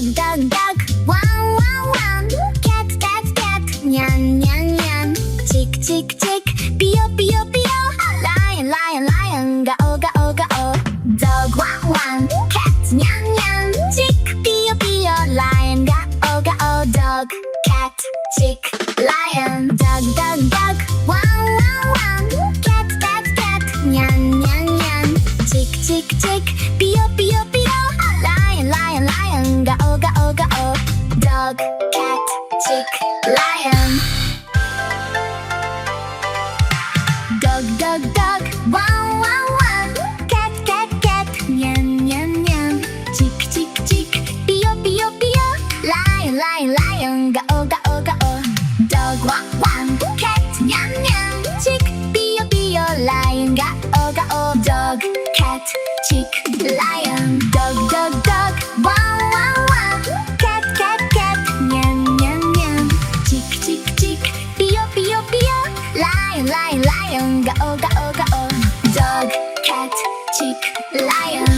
グドグドグワンワンワン、キャットキャットキャット、ニャンニャンニャン、チクチクチク、ピヨピヨピヨ、ライオンライオンライオン、ガオガオガオ、ドッグワンワン、キャットニャンニャン、チクピヨピヨ、ライオンガオガオ、ドッグキャットチクライオン、ドグドグドグワンワンワン、キャットキャットキャット、ニャンニャンニャン、チクチクチク、ピヨピヨピヨ、ライオンライオンライオン、ガオガオガオ、ドッグキャットチクライオン、ドグドグドグワンワンワン、キャットキャットキャット、ニャンニャンニャン、チクチクチク、ピヨピヨピヨ、ライオンライオンライオン、ガオガオガオ、ドッグワンワン、キャットニャンニャン、チクピヨピヨ、ライオンガオガオ、ドッグキャットチクライオン、ドグドグドグワンワンワン、キャットキャットキャット、ニャンニャンニャン、チクチクチク、ピヨピヨピヨ、ライオンライオンライオン、ガオガオガオ、ドッグキャットチクライオン。